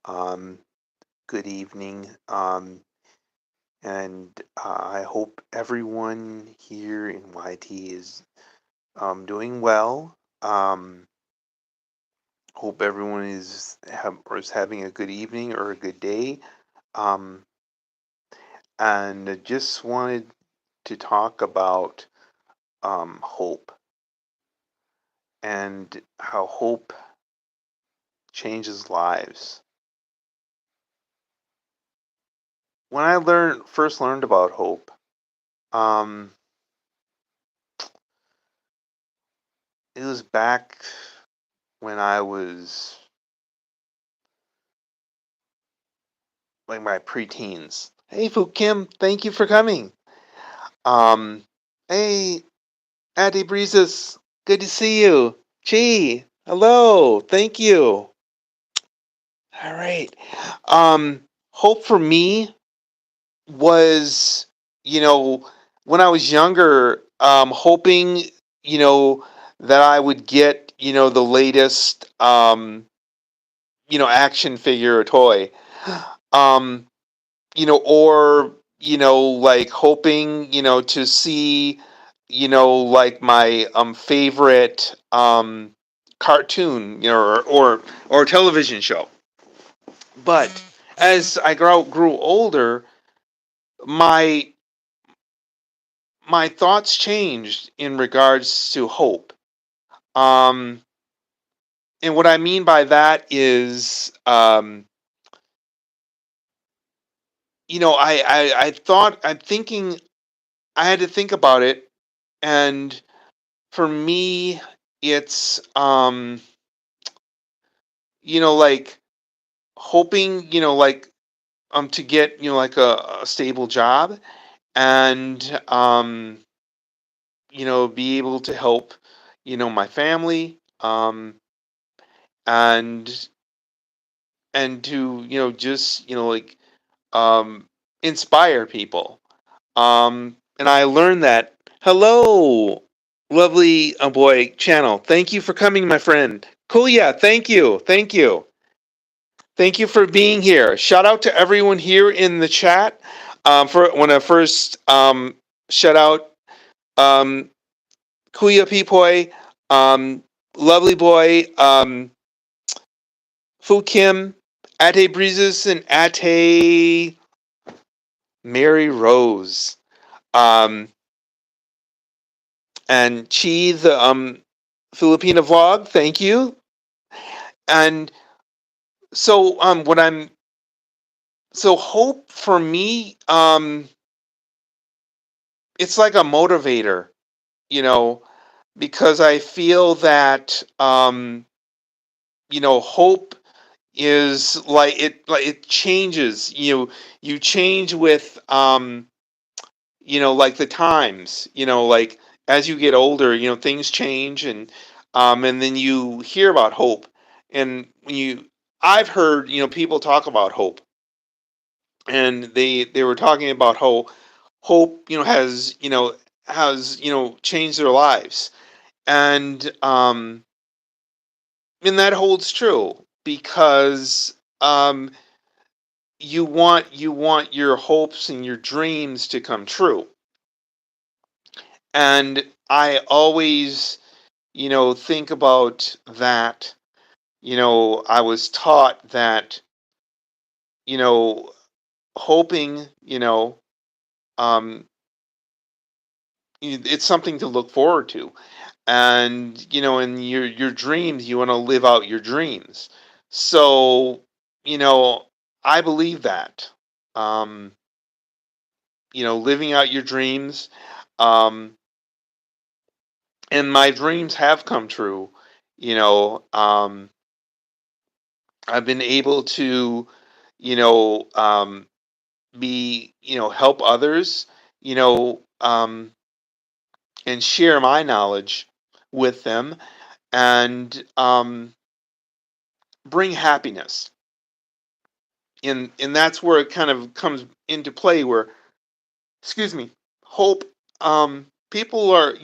Um, Good evening. And I hope everyone here in YT is doing well. Hope everyone is having a good evening or a good day. Um, and I just wanted to talk about hope and how hope changes lives. When I first learned about hope, um, it was back when I was like my preteens. Hey, Fu Kim, thank you for coming. Um, hey, Auntie Breezes, good to see you. Chi, hello, thank you. All right. Hope for me was, you know, when I was younger, hoping, you know, that I would get, the latest, action figure or toy. Um, or like hoping to see like my favorite cartoon or television show. But as I grew older, my my thoughts changed in regards to hope. um and what I mean by that is I thought I'm thinking I had to think about it. And for me, it's like hoping, to get, like a stable job and be able to help, my family, and to, just, um inspire people. And I learned that. Hello, lovely boy channel. Thank you for coming, my friend. Cool, yeah, thank you. Thank you. Thank you for being here. Shout out to everyone here in the chat. For when I first shout out um, Kuya Peepoy, um, Lovely Boy, Fu Kim, Ate Breezes, and Ate Mary Rose. Um, and Chi, the Filipina vlog. Thank you. And so, what I'm so hope for me, it's like a motivator, you know, because I feel that hope is like it changes. You change with like the times. Like as you get older, things change, and then you hear about hope. And I've heard people talk about hope, and they were talking about how hope has changed their lives. And that holds true because you want your hopes and your dreams to come true. And I always think about that. I was taught that you know hoping, um it's something to look forward to. And in your dreams, you want to live out your dreams. So you know I believe that, um living out your dreams, um and my dreams have come true. you know um I've been able to you know be help others, you know and share my knowledge with them, and bring happiness. And that's where it kind of comes into play, where, excuse me, hope. People are,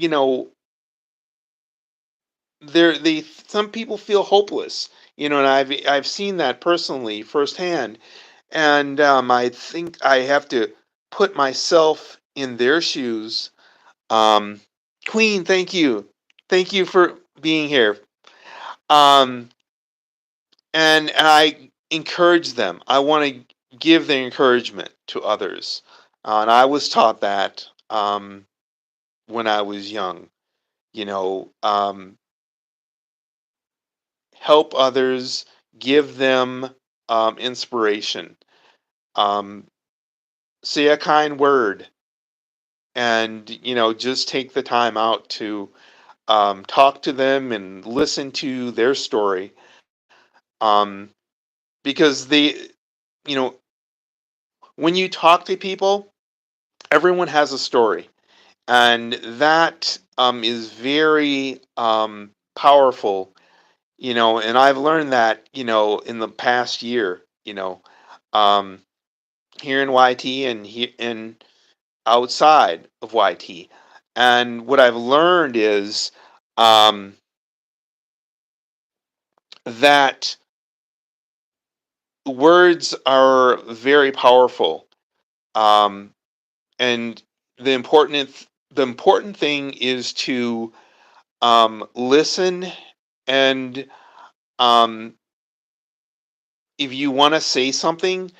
they're they some people feel hopeless, and I've seen that personally firsthand, and I think I have to put myself in their shoes. um Queen, thank you for being here. um and I encourage them. I want to give the encouragement to others, and I was taught that when I was young. You know, help others, give them inspiration. Um, Say a kind word, and just take the time out to talk to them and listen to their story, um, because you know, when you talk to people, everyone has a story, and that is very powerful. And I've learned that in the past year. Um, Here in YT and outside of YT, and what I've learned is um, that words are very powerful. Um, and the important thing is to listen, and um, if you want to say something,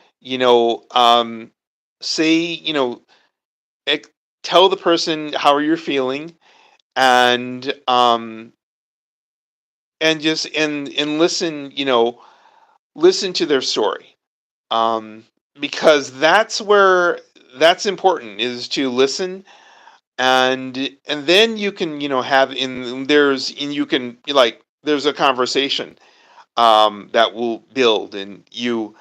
say, ex- tell the person how you're feeling, and just and listen, listen to their story, um, because that's important, is to listen, and then you can have in there's and you can like there's a conversation that will build, and you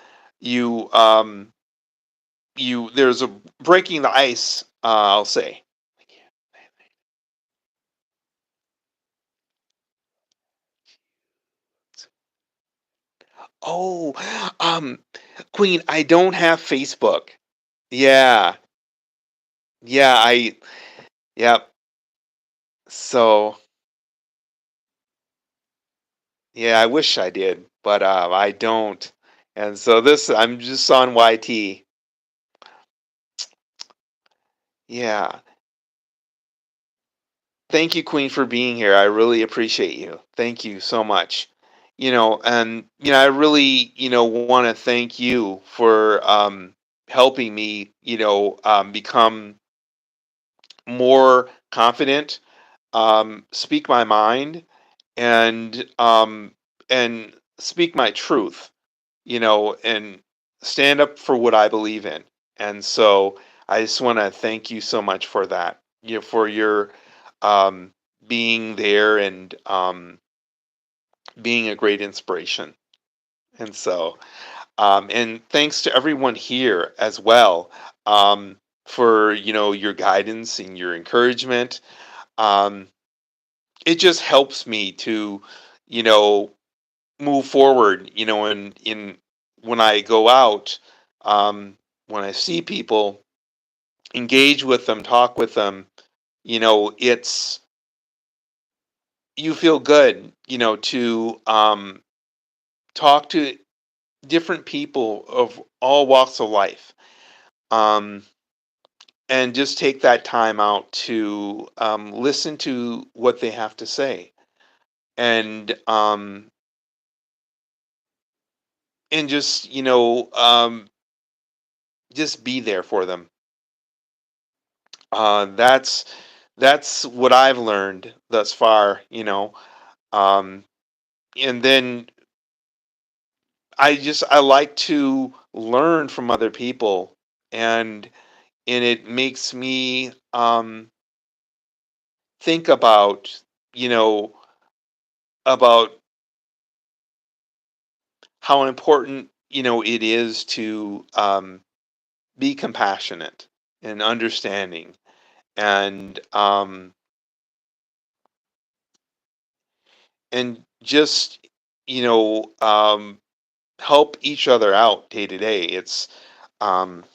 there's a breaking the ice, I'll say. Oh, um Queen, I don't have Facebook. Yeah, yeah, yep. So yeah, I wish I did, but I don't. And so this I'm just on YT. Yeah. Thank you, Queen, for being here. I really appreciate you. Thank you so much. And I really, want to thank you for helping me, become more confident, speak my mind, and and speak my truth, and stand up for what I believe in. And so I just want to thank you so much for that, for your um, being there, and being a great inspiration. And so, and thanks to everyone here as well, for, your guidance and your encouragement. Um, it just helps me to, you know, move forward, in when I go out, when I see people, engage with them, talk with them, it's you feel good, to talk to different people of all walks of life, um, and just take that time out to listen to what they have to say, and just just be there for them. That's what I've learned thus far, um, and then I like to learn from other people, and it makes me think about, you know about how important, it is to be compassionate and understanding, and just you know help each other out day to day. It's um,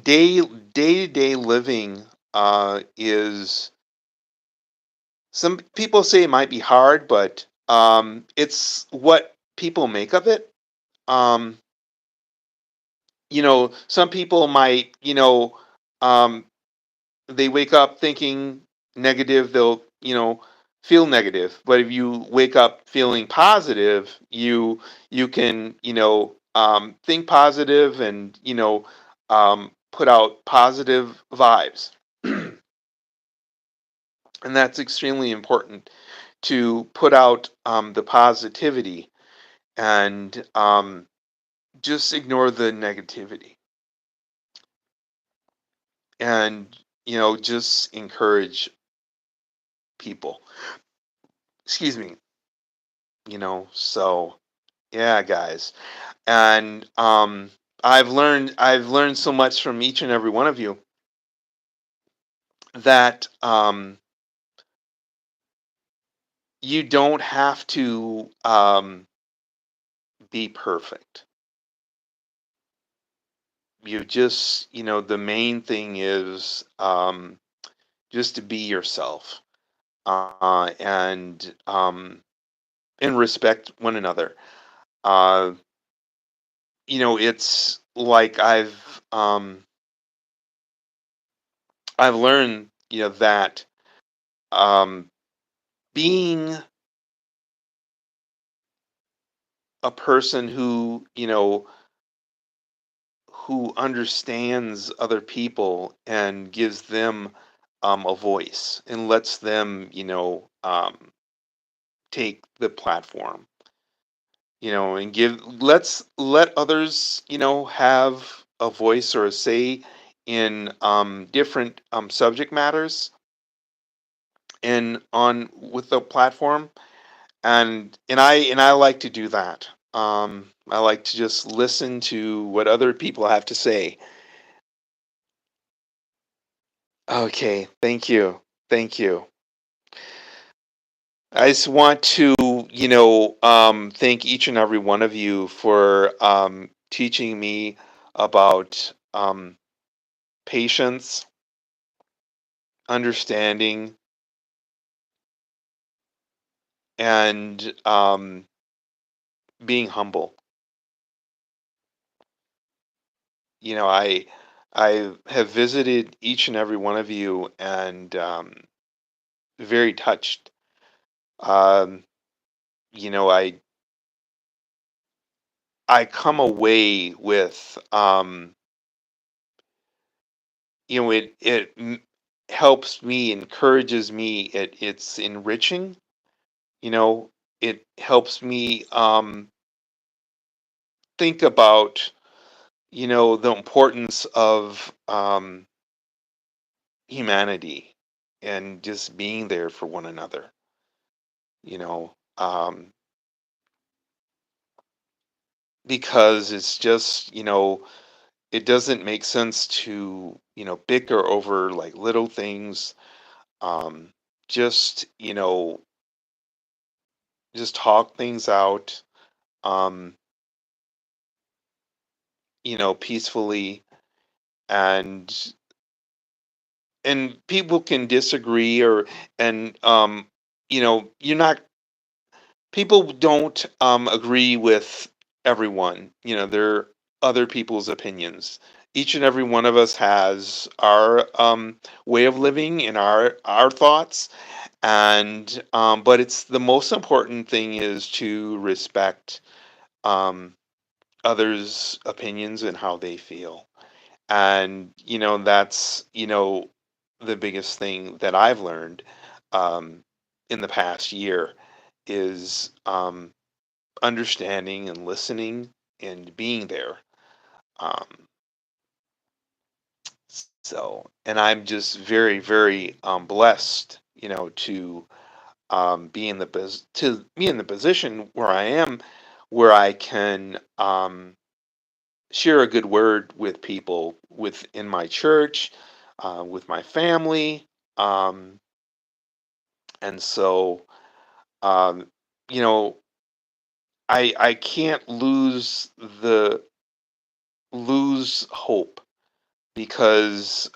day to day living is, some people say it might be hard, but It's what people make of it. Um, some people might, um, they wake up thinking negative, they'll, feel negative. But if you wake up feeling positive, you can, think positive and, put out positive vibes. And that's extremely important to put out the positivity and just ignore the negativity and, just encourage people. Excuse me. So yeah, guys. And I've learned so much from each and every one of you that you don't have to be perfect. You just, the main thing is just to be yourself, and respect one another. Uh, it's like I've learned, that um, being a person who understands other people and gives them a voice and lets them, take the platform, and let others, have a voice or a say in different subject matters and on with the platform. And I like to do that. I like to just listen to what other people have to say. Okay, thank you. Thank you. I just want to, thank each and every one of you for teaching me about patience, understanding, and being humble. I have visited each and every one of you and very touched. Um, you know, I come away with it helps me, encourages me. It's enriching. You know, it helps me think about the importance of humanity and just being there for one another. You know, because it's just it doesn't make sense to bicker over like little things. Just just talk things out. Um, peacefully, and people can disagree, or and you're not people don't agree with everyone. They're other people's opinions. Each and every one of us has our way of living and our thoughts, and but it's the most important thing is to respect um, others' opinions and how they feel. And that's the biggest thing that I've learned um, in the past year is understanding and listening and being there. um, and I'm just very, very blessed to be in the position where I am, where I can share a good word with people within my church, with my family. Um, and so, um, you know, I can't lose hope because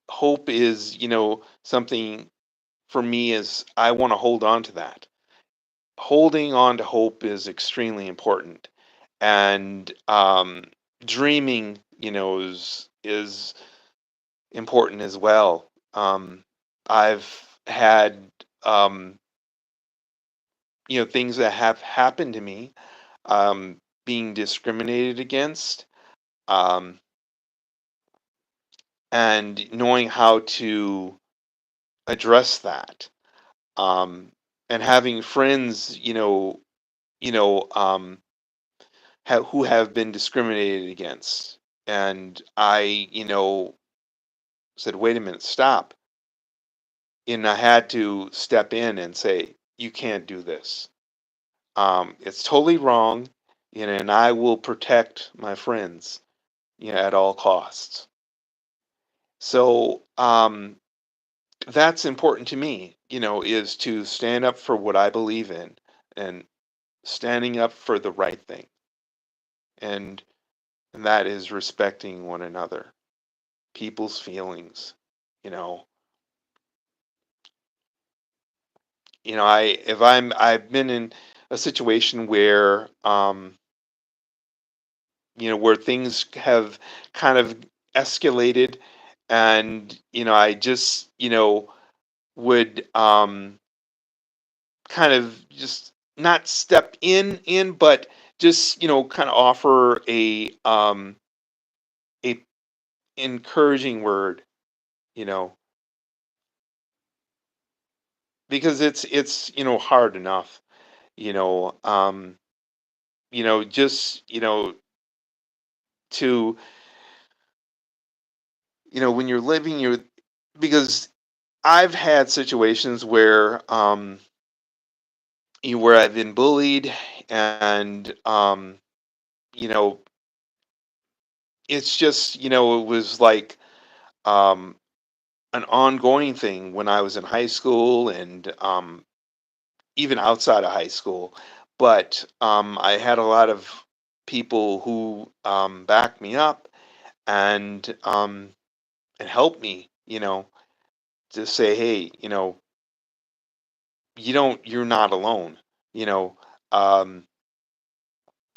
hope is something. for me is I want to hold on to that. Holding on to hope is extremely important, and dreaming, is important as well. I've had um, things that have happened to me, being discriminated against, um, and knowing how to address that, um, and having friends, you know, um, who have been discriminated against, and I, said, "Wait a minute, stop," and I had to step in and say, "You can't do this. It's totally wrong, and I will protect my friends, at all costs." So that's important to me, is to stand up for what I believe in and standing up for the right thing. And, and that is respecting one another, people's feelings. You know, I've been in a situation where where things have kind of escalated, and I just would kind of just not step in, but just kind of offer a encouraging word, you know because it's hard enough, you know um just to when you're living your because I've had situations where where I've been bullied, and you know it's just it was like um an ongoing thing when I was in high school, and even outside of high school. But I had a lot of people who backed me up, and helped me, to say, hey, you're not alone, you know, um,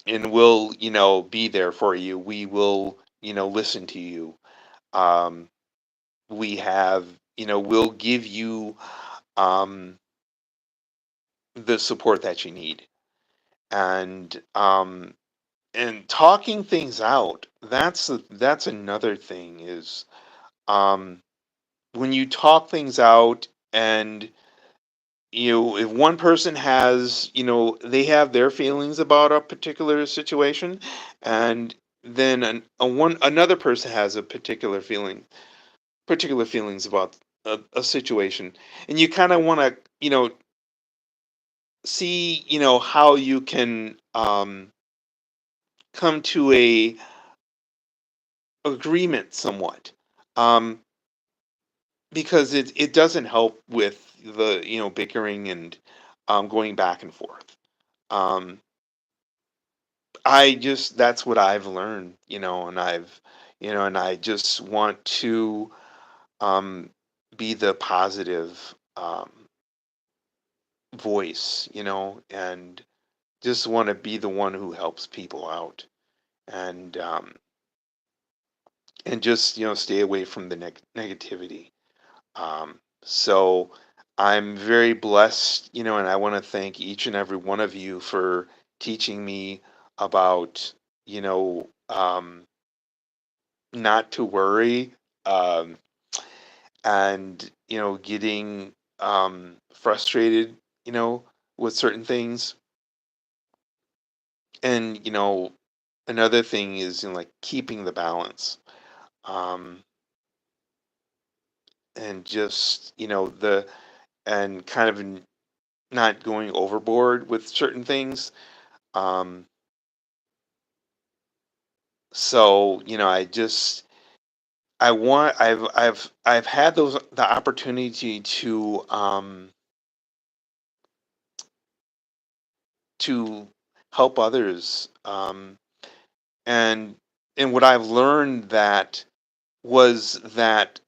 and we'll, be there for you. We will, listen to you. Um, we have, we'll give you um, the support that you need. And talking things out, that's another thing, is um when you talk things out, and if one person has, they have their feelings about a particular situation, and then another person has a particular feelings about a situation, and you kind of want to see how you can come to a agreement somewhat, um, because it doesn't help with the bickering and going back and forth. Um, I just That's what I've learned, and I just want to um, be the positive voice, and just want to be the one who helps people out, and just stay away from the negativity. So I'm very blessed, and I want to thank each and every one of you for teaching me about, not to worry, um, and, getting frustrated, with certain things. And, another thing is, like, keeping the balance. Um, and just, and kind of not going overboard with certain things. Um, so I've had the opportunity to help others, and what I've learned that was that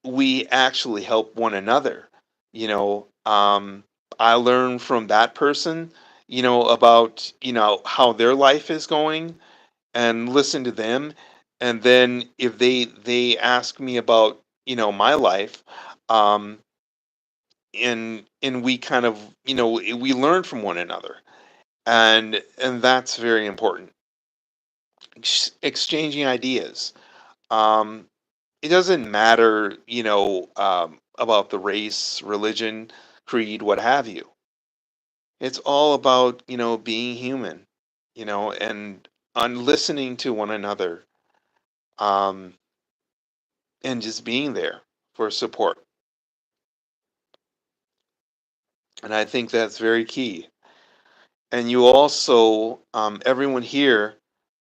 we actually help one another. you know, I learn from that person, about, how their life is going, and listen to them. And then if they ask me about, my life, um, and we kind of, we learn from one another. And that's very important. Exchanging ideas. Um, it doesn't matter, about the race, religion, creed, what have you. It's all about, being human, and on listening to one another, um, and just being there for support. And I think that's very key. And you also, everyone here,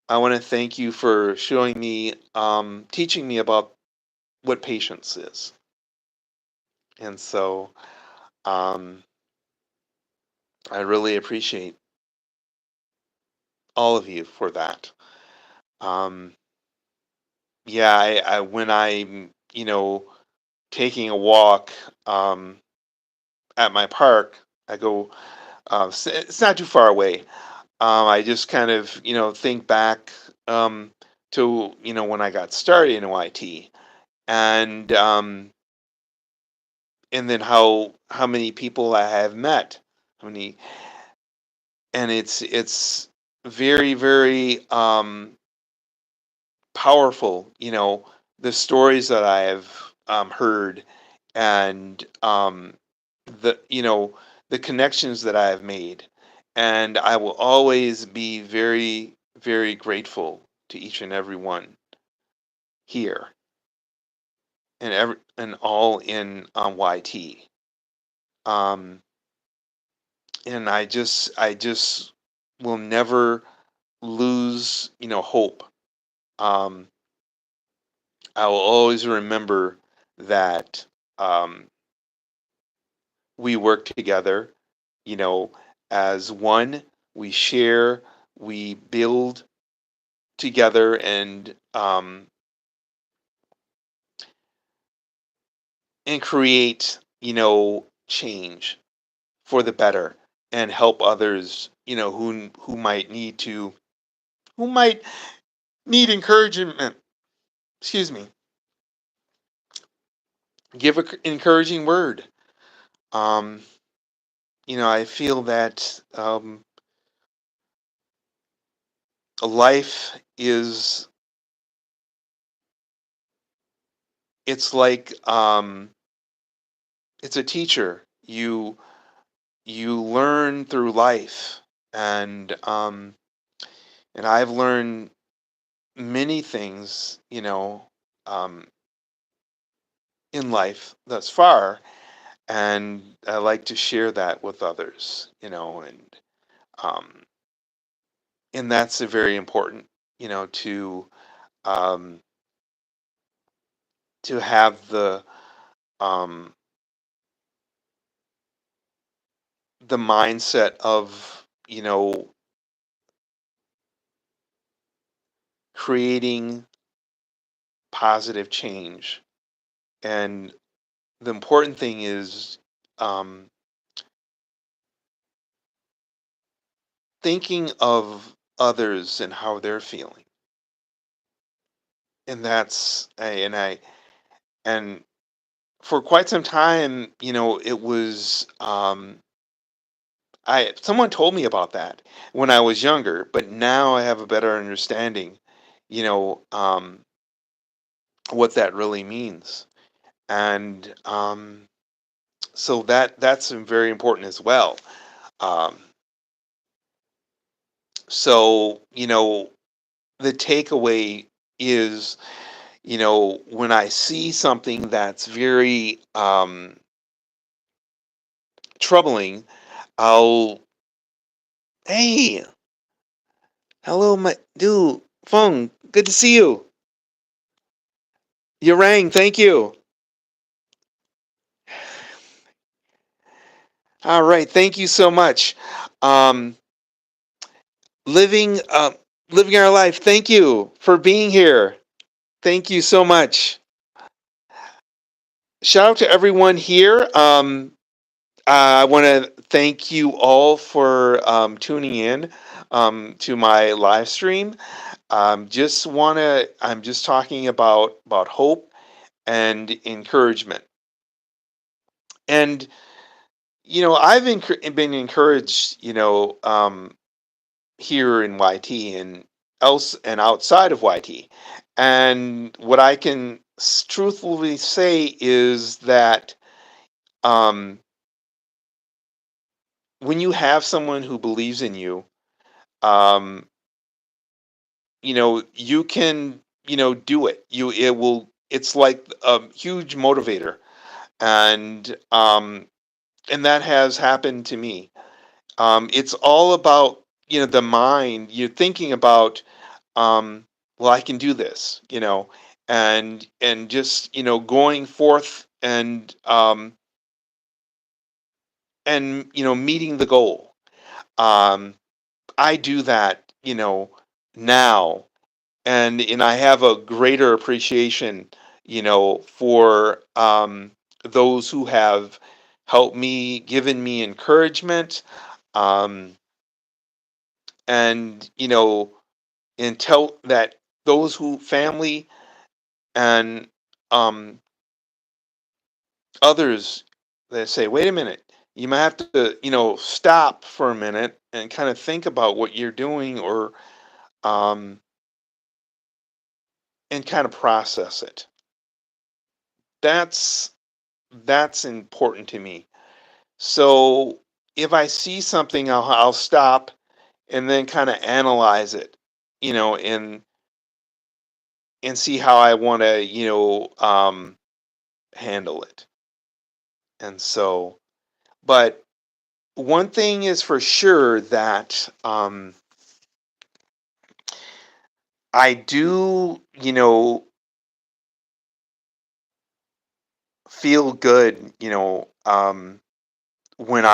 I want to thank you for showing me, teaching me about what patience is. And so, um, I really appreciate all of you for that. Um, yeah, when I'm, taking a walk, at my park, I go, it's not too far away. I just kind of, think back, to, when I got started in YT, and then how many people I have met, how many, and it's very, very, powerful, the stories that I have, heard, and, the you know the connections that I have made, and I will always be very, very grateful to each and every one here, and all in, YT. Um, and I just will never lose, hope. Um, I will always remember that, um, we work together, you know, as one. We share, we build together, and create, change for the better, and help others, who might need encouragement. Excuse me. Give a encouraging word. Um, I feel that, life is, it's like, it's a teacher. You learn through life, and I've learned many things, um, in life thus far, and I like to share that with others, um, and that's a very important, um, to have um, the mindset of, creating positive change. And the important thing is, um, thinking of others and how they're feeling. And and for quite some time, it was, I someone told me about that when I was younger, but now I have a better understanding, you know, um, what that really means. And, so that's very important as well. Um, so, the takeaway is, when I see something that's very, troubling, I'll, hey, hello, my dude, Fung, good to see you. You rang, thank you. All right, thank you so much. Um, living, living our life. Thank you for being here. Thank you so much. Shout out to everyone here. I want to thank you all for tuning in to my live stream. I'm just talking about hope and encouragement. And I've been encouraged, here in YT and else and outside of YT. And what I can truthfully say is that um, when you have someone who believes in you, um, you can, do it. It's like a huge motivator. And and that has happened to me. It's all about, the mind. You're thinking about, um, well, I can do this, and just, going forth and meeting the goal. Um, I do that, now, and I have a greater appreciation, for those who have helped me, given me encouragement, um, and and tell that those who family and um, others that say, wait a minute, you might have to, stop for a minute and kind of think about what you're doing, or um, and kind of process it. That's that's important to me. So if I see something, I'll stop and then kind of analyze it, and see how I want to, handle it. And so, but one thing is for sure that I do, feel good, when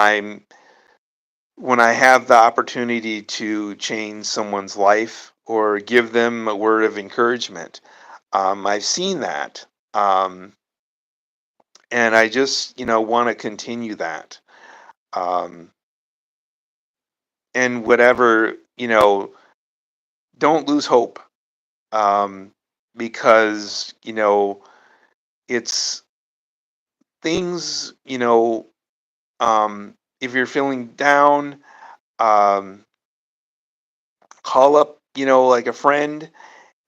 when I have the opportunity to change someone's life or give them a word of encouragement. I've seen that. Um, and I just, want to continue that. Um, and whatever, don't lose hope, um, because, it's things, if you're feeling down, um, call up, like a friend,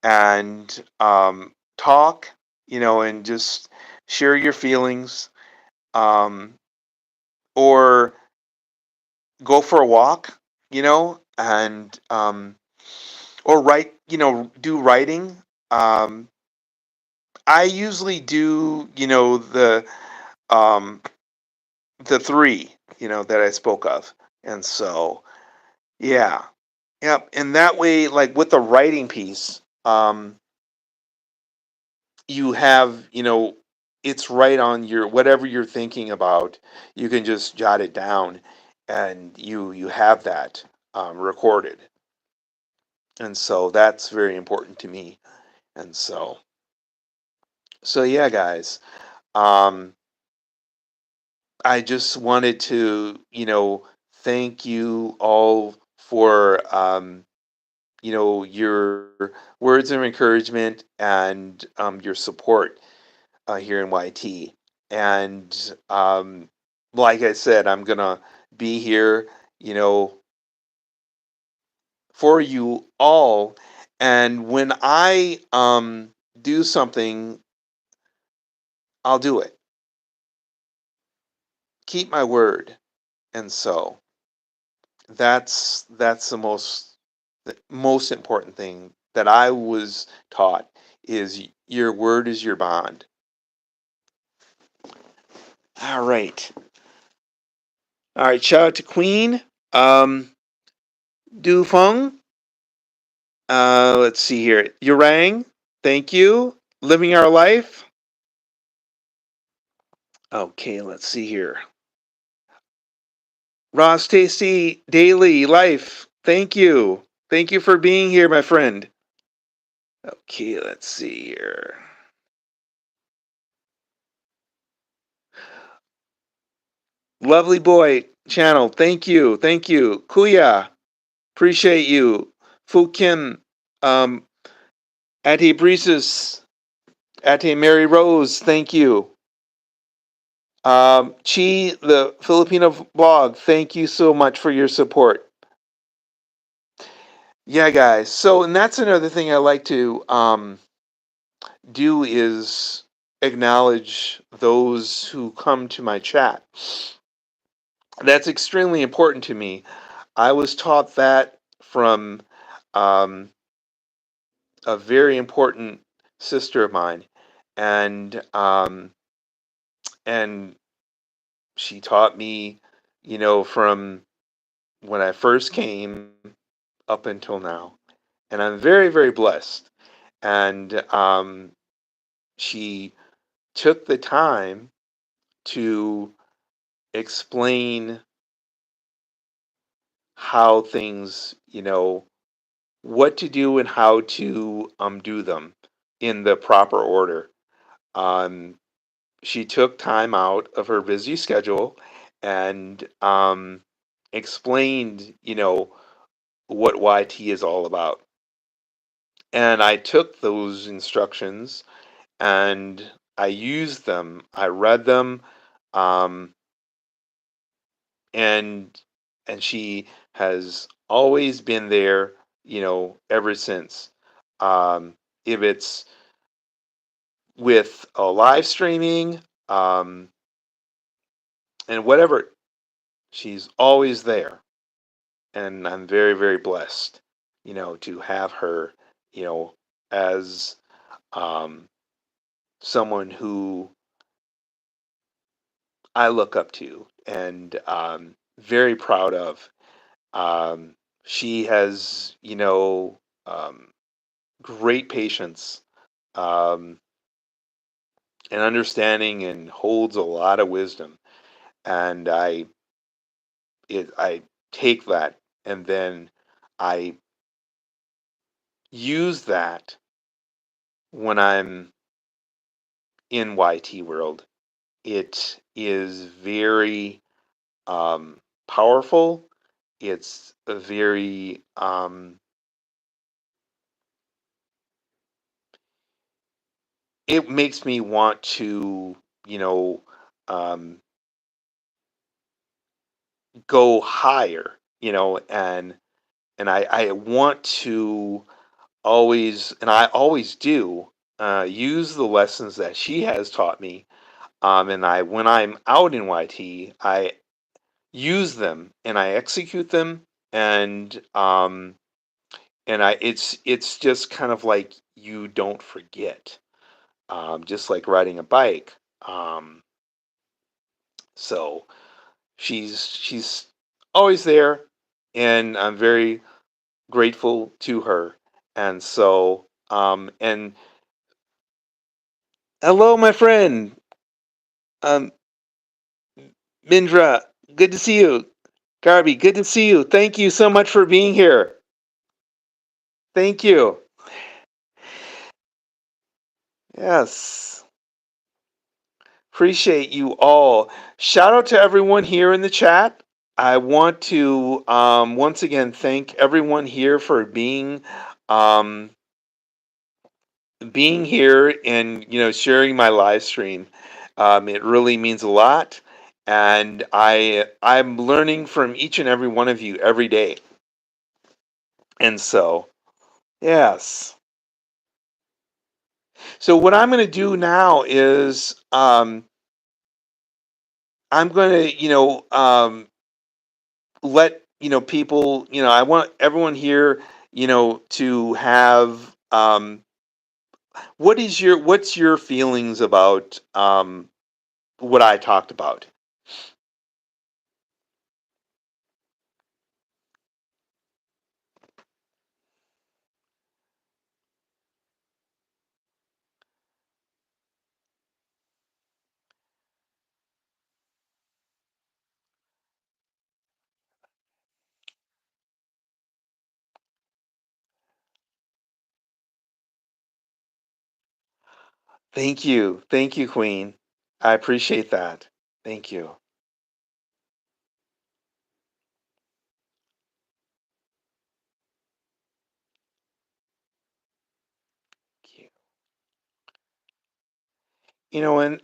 and talk, and just share your feelings, um, or go for a walk, and or write, do writing. Um, I usually do, um, the three, that I spoke of, and so yeah, yep. And that way, like with the writing piece, you have, it's right on your whatever you're thinking about. You can just jot it down, and you have that recorded. And so that's very important to me. And so yeah, guys. Um, I just wanted to, thank you all for, your words of encouragement and your support here in YT. And like I said, I'm gonna be here, you know, for you all. And when I do something, I'll do it. Keep my word. And so that's the most important thing that I was taught is your word is your bond. All right. All right. Shout out to Queen. Du Feng. Let's see here. Yurang. Thank you. Living our life. Okay. Let's see here. Ross Tasty Daily Life. Thank you. Thank you for being here, my friend. Okay. Let's see here. Lovely boy channel. Thank you. Thank you. Kuya. Appreciate you. Fu Kim. Um, Ate Breezes. Ate Mary Rose. Thank you. Chi, the Filipino blog. Thank you so much for your support. Yeah, guys. So, and that's another thing I like to do is acknowledge those who come to my chat. That's extremely important to me. I was taught that from um, a very important sister of mine, and and she taught me, from when I first came up until now, and I'm very very blessed. And she took the time to explain how things, what to do and how to do them in the proper order. Um, she took time out of her busy schedule and explained, what YT is all about. And I took those instructions and I used them. I read them, um, and she has always been there, ever since. If it's with a live streaming, um, and whatever, she's always there, and I'm very very blessed, to have her, you know, as um, someone who I look up to and very proud of. Um, she has, great patience, um, and understanding, and holds a lot of wisdom. And I take that, and then I use that when I'm in YT world. It is very powerful. It's a very it makes me want to, you know, um, go higher, and I want to always, and I always do, use the lessons that she has taught me. And when I'm out in YT, I use them and I execute them, and it's just kind of like you don't forget, just like riding a bike. Um, so she's always there, and I'm very grateful to her. And so, and hello, my friend, um, Mindra. Good to see you. Garby, good to see you. Thank you so much for being here. Thank you. Yes. Appreciate you all. Shout out to everyone here in the chat. I want to once again thank everyone here for um, being here and sharing my live stream. It really means a lot, and I'm learning from each and every one of you every day. And so, yes. So what I'm going to do now is I'm going to let people, I want everyone here, to have what's your feelings about what I talked about. Thank you, Queen. I appreciate that. Thank you. And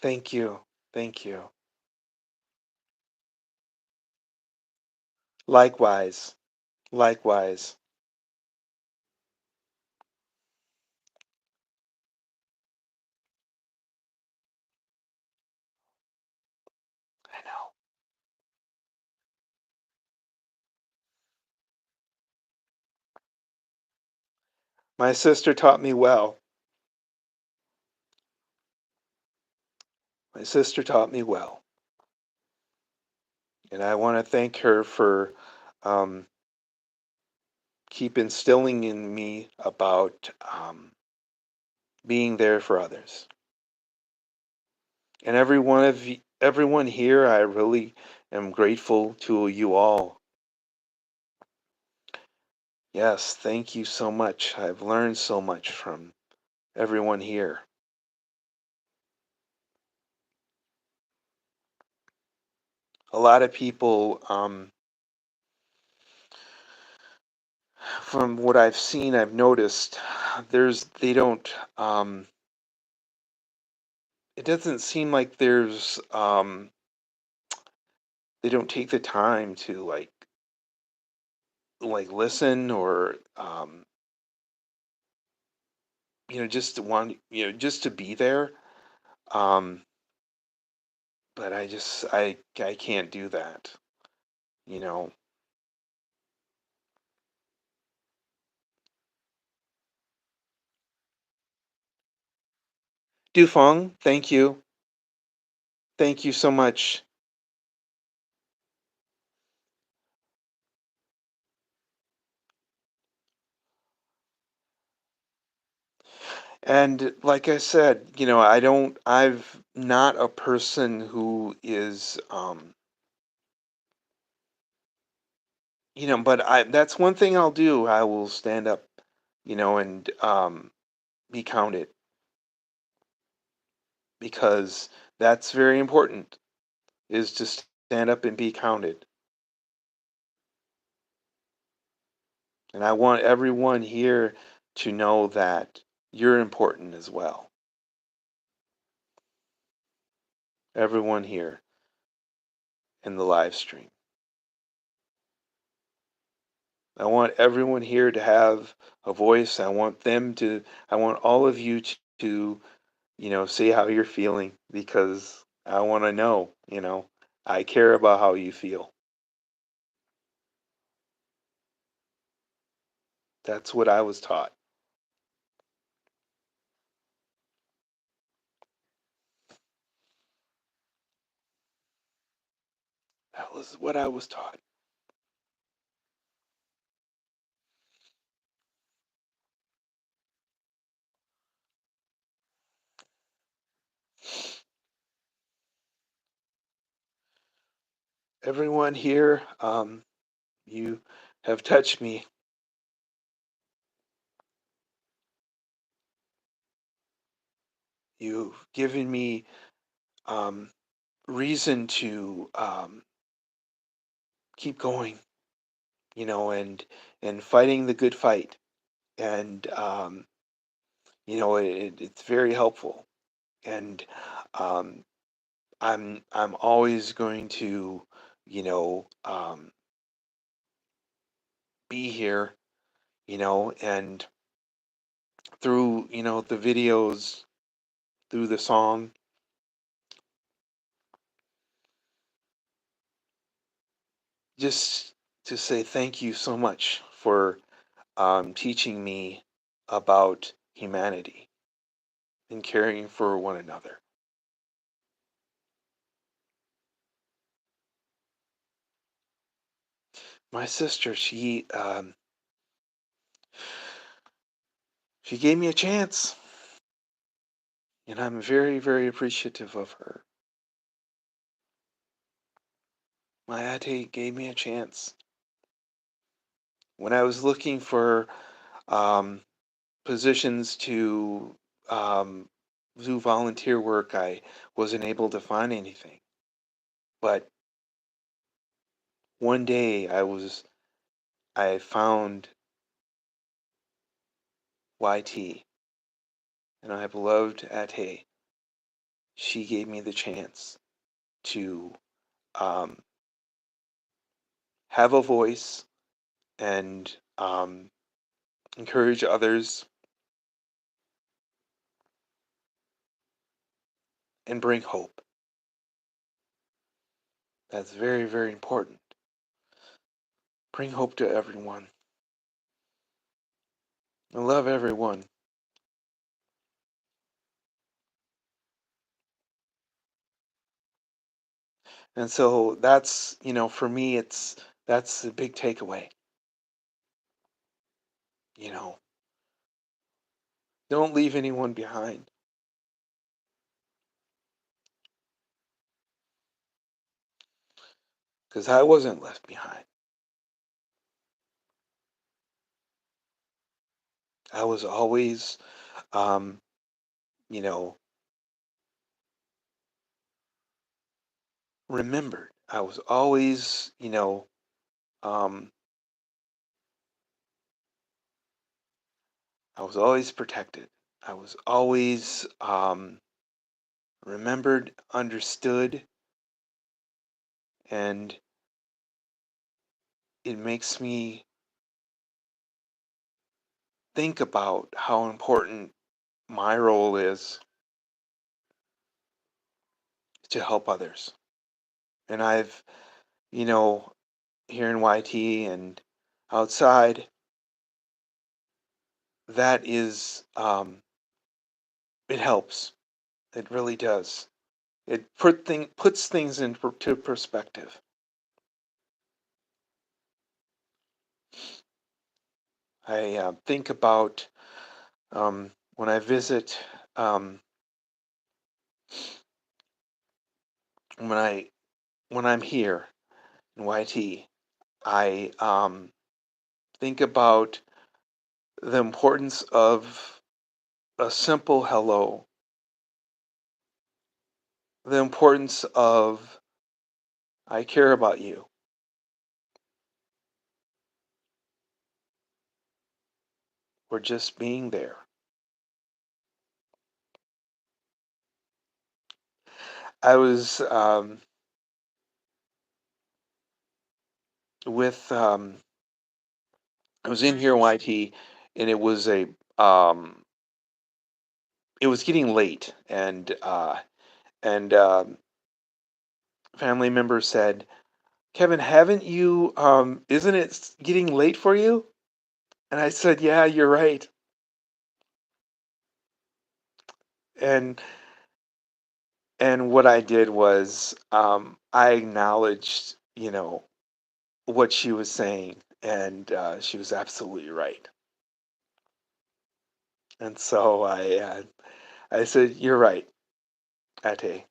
thank you. Thank you. Likewise. Likewise. I know. My sister taught me well. My sister taught me well. And I want to thank her for um, keep instilling in me about being there for others. And everyone here, I really am grateful to you all. Yes, thank you so much. I've learned so much from everyone here. A lot of people, from what I've seen, I've noticed they don't, it doesn't seem like they don't take the time to like listen or, just to want, just to be there. Um, but I can't do that, you know. Dufeng, thank you. Thank you so much. And like I said, I've not a person who is, but that's one thing I'll do. I will stand up, and be counted because that's very important is to stand up and be counted. And I want everyone here to know that you're important as well. Everyone here in the live stream. I want everyone here to have a voice. I want all of you to, say how you're feeling because I want to know, I care about how you feel. That's what I was taught. That was what I was taught. Everyone here, you have touched me. You've given me um, reason to keep going, and fighting the good fight. And it's very helpful. And um, I'm always going to, be here, and through the videos, through the song, just to say thank you so much for teaching me about humanity and caring for one another. My sister, she gave me a chance, and I'm very, very appreciative of her. my ate gave me a chance. When I was looking for um, positions to um, do volunteer work, I wasn't able to find anything. But one day I found YT, and my beloved Ate. She gave me the chance to um, have a voice and encourage others and bring hope. That's very, very important. Bring hope to everyone. I love everyone. And so that's, for me, that's the big takeaway. You know, don't leave anyone behind because I wasn't left behind. I was always, um, you know, remembered. I was always, um, I was always protected. I was always remembered, understood, and it makes me think about how important my role is to help others. And I've, you know, here in YT and outside, that is, it helps. It really does. It puts things into perspective. I think about when I visit, um, when I'm here in YT, I think about the importance of a simple hello, the importance of I care about you, or just being there. I was with I was in here in YT, and um, it was getting late, and family member said, "Kevin, haven't you? Isn't it getting late for you?" And I said, "Yeah, you're right." And what I did was I acknowledged, what she was saying, and she was absolutely right. And so I said, "You're right, Ate."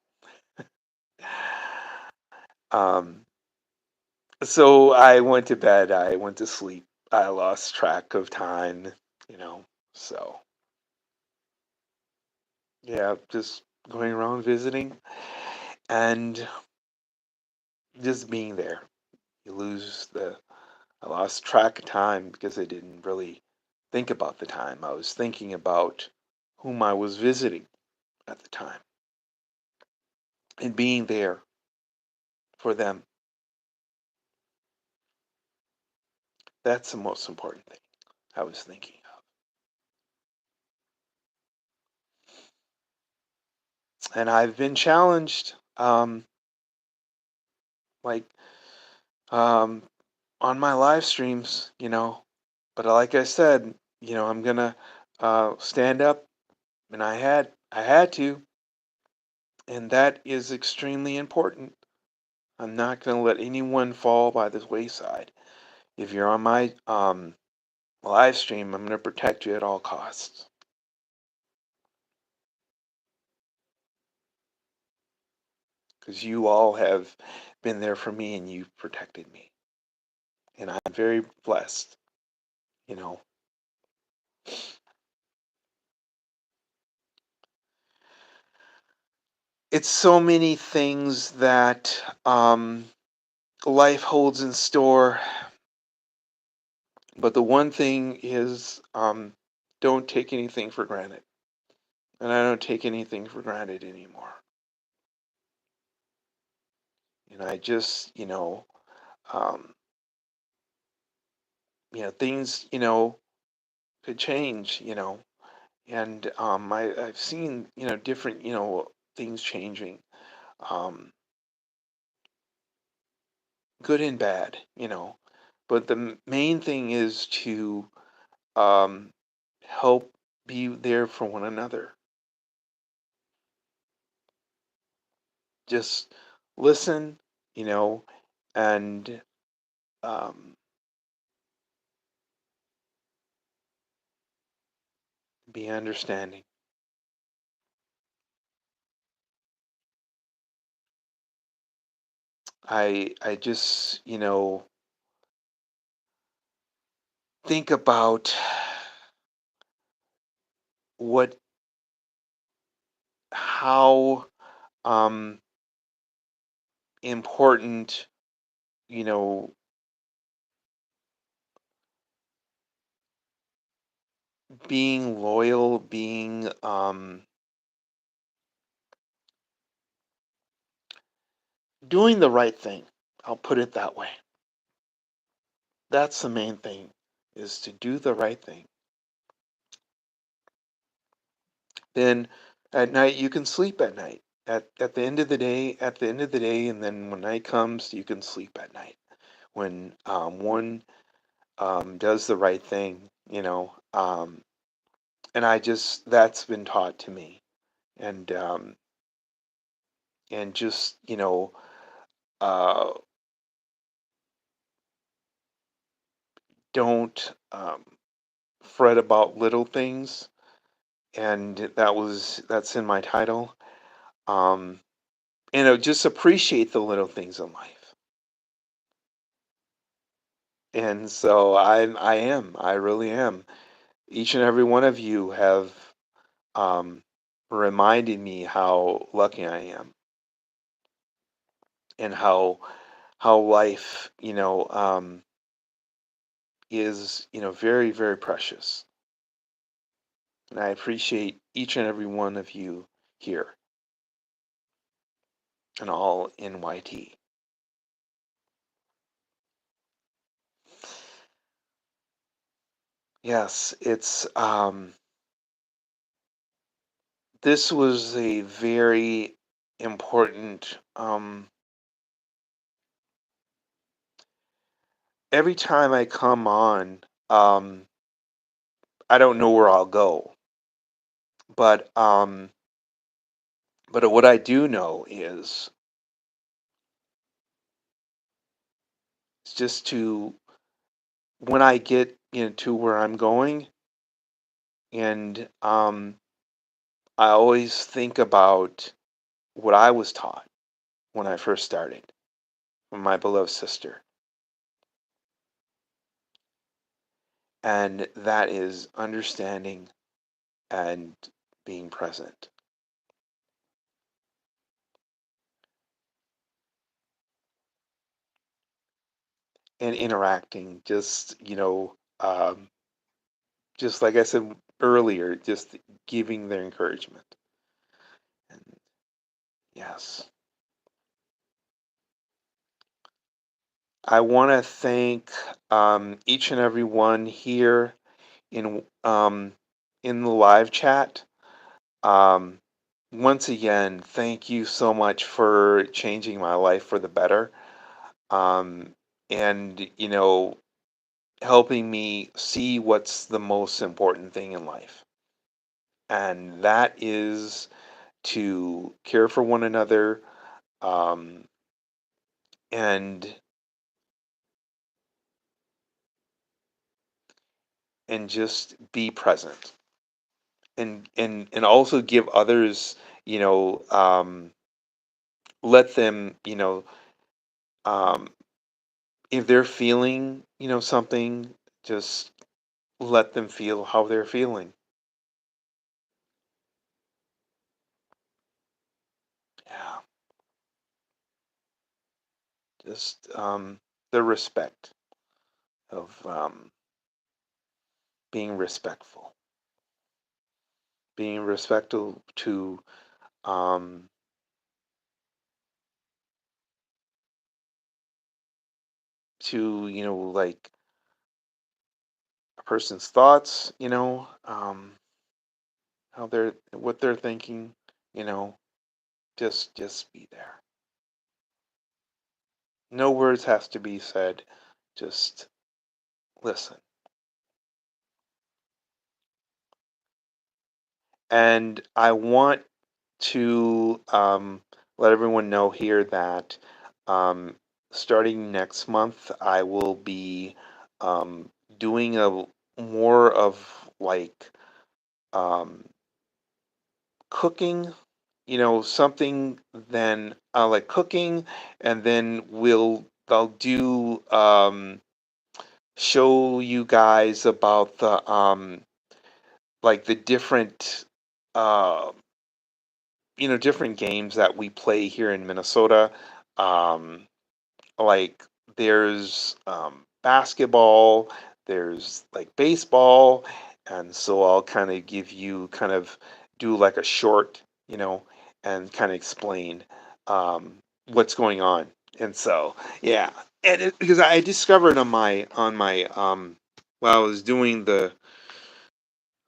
Um, so I went to bed. I went to sleep. I lost track of time, you know. So yeah, just going around visiting and just being there. You lose the. I lost track of time because I didn't really think about the time. I was thinking about whom I was visiting at the time and being there for them. That's the most important thing I was thinking of. And I've been challenged, like um, on my live streams, but like I said, I'm gonna stand up, and I had to, and that is extremely important. I'm not gonna let anyone fall by the wayside. If you're on my live stream, I'm gonna protect you at all costs. because you all have been there for me and you've protected me. And I'm very blessed, you know. It's so many things that life holds in store, but the one thing is don't take anything for granted. And I don't take anything for granted anymore. And I just, um, things, could change, and I've seen, different, things changing, um, good and bad, but the main thing is to um, help be there for one another. Just listen, you know, and um, be understanding. I just, think about what how um important, you know, being loyal, being doing the right thing. I'll put it that way. That's the main thing, is to do the right thing. Then at night you can sleep at night. At the end of the day, and then when night comes, you can sleep at night. When one does the right thing, and I just that's been taught to me, and just uh, don't fret about little things, and that's in my title. Um, just appreciate the little things in life. And so I really am. Each and every one of you have um, reminded me how lucky I am, and how life, is, very, very precious. And I appreciate each and every one of you here and all in YT. Yes, it's this was a very important every time I come on, I don't know where I'll go, but what I do know is it's just to when I get to where I'm going, and I always think about what I was taught when I first started from my beloved sister, and that is understanding and being present and interacting. Just like I said earlier, just giving their encouragement. And yes, I want to thank each and every one here in the live chat. Um, Once again, thank you so much for changing my life for the better, um, and helping me see what's the most important thing in life, and that is to care for one another, um, and just be present, and also give others, you know, um, let them, um, if they're feeling, something, just let them feel how they're feeling. Yeah, just the respect of being respectful, being respectful um, to like a person's thoughts, how they're what they're thinking, you know, just be there. No words has to be said. Just listen. And I want to let everyone know here that um, starting next month, I will be um, doing a more of like um, cooking, something then like cooking, and then I'll do show you guys about the like the different uh different games that we play here in Minnesota. Um, like there's basketball, there's like baseball, and so I'll kind of give you kind of do like a short, and kind of explain what's going on. And so yeah, because I discovered on my while I was doing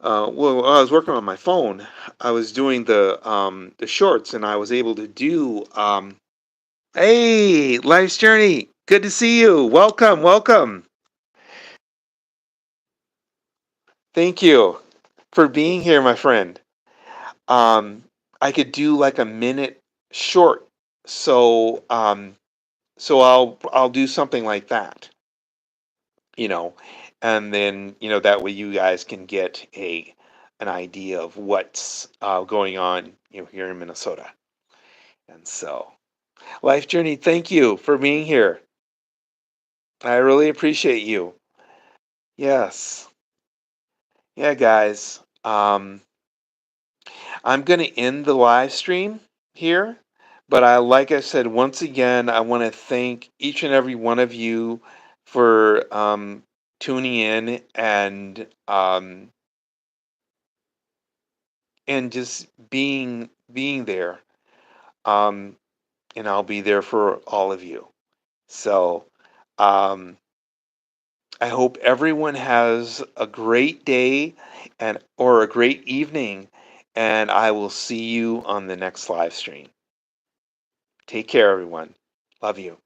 while I was working on my phone, I was doing the shorts, and I was able to do hey, Life's Journey. Good to see you. Welcome, welcome. Thank you for being here, my friend. Um, I could do like a minute short, so I'll do something like that, you know, and then that way you guys can get an idea of what's going on, here in Minnesota. And so, Life Journey, thank you for being here. I really appreciate you. Yes. Yeah, guys. I'm going to end the live stream here, but like I said, once again, I want to thank each and every one of you for tuning in and just being there. Um, and I'll be there for all of you. So, um, I hope everyone has a great day and or a great evening, and I will see you on the next live stream. Take care, everyone. Love you.